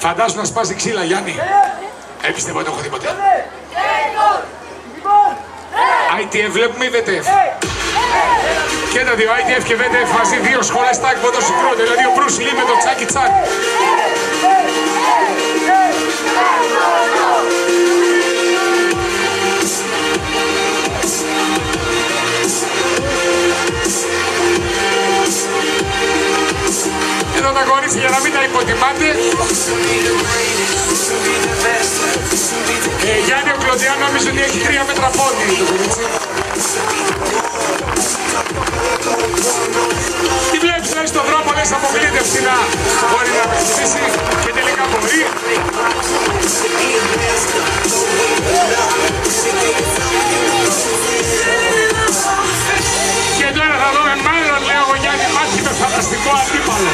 Φαντάσου να σπάσει ξύλα, Γιάννη. Πιστεύω ότι το έχω δει ποτέ. ITF βλέπουμε ή VTF? Και τα δύο, ITF και VTF μαζί, δύο σχολές τάκ ποδοσφαιρικό, δηλαδή ο Bruce Lee με το τσάκι τσάκ. Εδώ τα κορίτσια για να μην τα υποτιμάτε. Γιάννη ο Κλοντιάν νομίζω ότι έχει 3 μέτρα πόδι το κορίτσι. Τι βλέπεις λέει στον δρόμο, λες αποκλείται φθηνά. Μπορεί να με χτυπήσει και τελικά μπορεί. Και τώρα θα δούμε μάλλον, λέω εγώ Γιάννη, μάχη με φανταστικό αντίπαλο.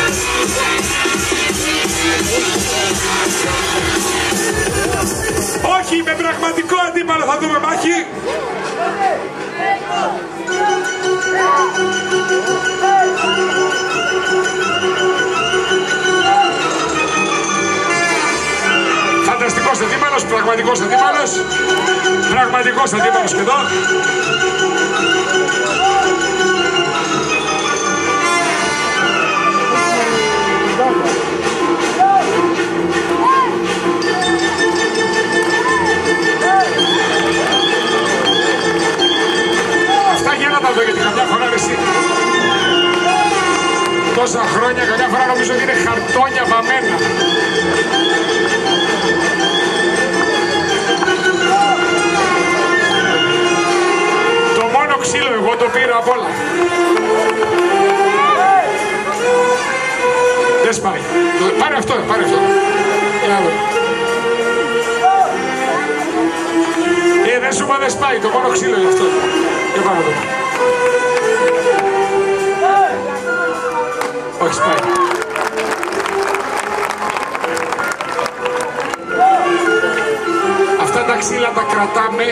Όχι, με πραγματικό αντίπαλο θα δούμε μάχη. Φανταστικός αντίπαλος, πραγματικός αντίπαλος. Πραγματικός αντίπαλος και εδώ. Αυτά γένατα εδώ γιατί καμιά φορά εσύ. Τόσα χρόνια καμιά φορά νομίζω ότι είναι χαρτόνια βαμμένα. Το μόνο ξύλο εγώ το πήρα απ' όλα. Δεν σπάει. Πάρε αυτό, πάρε αυτό. Δεν σου είπα δεν σπάει, το μόνο ξύλο είναι αυτό. Για πάμε εδώ. Όχι σπάει. Αυτά τα ξύλα τα κρατάμε.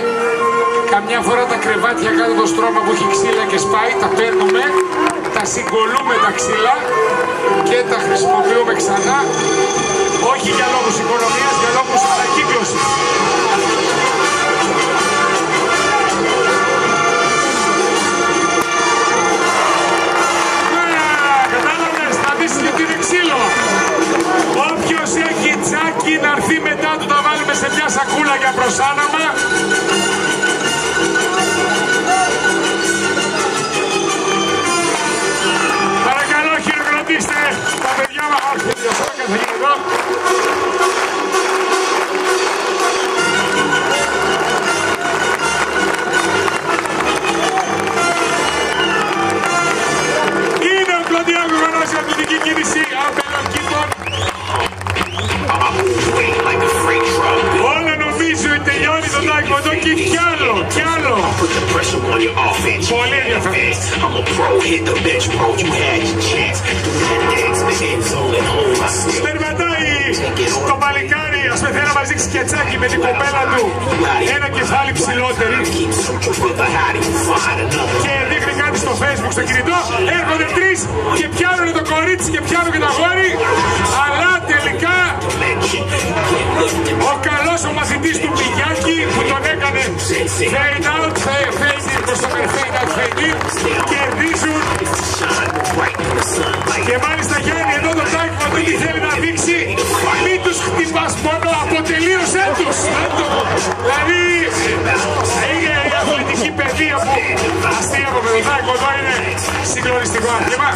Καμιά φορά τα κρεβάτια κάτω το στρώμα που έχει ξύλα και σπάει, τα παίρνουμε, τα συγκολούμε τα ξύλα και τα χρησιμοποιούμε ξανά. Όχι για λόγους οικονομίας, για λόγους ανακύκλωσης. Κατάλαβες, θα δεις γιατί είναι ξύλο. Όποιος έχει τσάκι να έρθει μετά του, τα βάλουμε σε μια σακούλα για προσάναμα. Παρακαλώ χειροκροτήστε τα παιδιά μας. Όχι, παιδιά, θα γίνει εδώ. Είναι ο Κλοντιάν που γνώρισε αθλητική κίνηση αμπελοκήπων. Όλα νομίζω ότι τελειώνει το τάικοντο και κι άλλο, κι άλλο. Πολύ ενδιαφέρον. Περπατάει το παλικάρι, ας με θέλει να μας δείξει σκετσάκι με την κοπέλα του. Ένα κεφάλι ψηλότερη. Και δείχνει κάτι στο Facebook, στο κινητό. Έρχονται 3 και πιάνουν το κορίτσι και πιάνουν και το αγόρι. Αλλά τελικά ο καλός ο μαθητής του Πηγιάκη που τον έκανε fade out, fade in, προς το fade out, fade in, κερδίζουν. Και μάλιστα Γιάννη εδώ το τάκημα του τι θέλει να δείξει, μην τους χτυπάς μόνο, αποτελείωσέ τους. Δηλαδή είναι η αθλητική παιδεία που αστεία από το τάκημα εδώ είναι συγκλονιστικό άθλημα.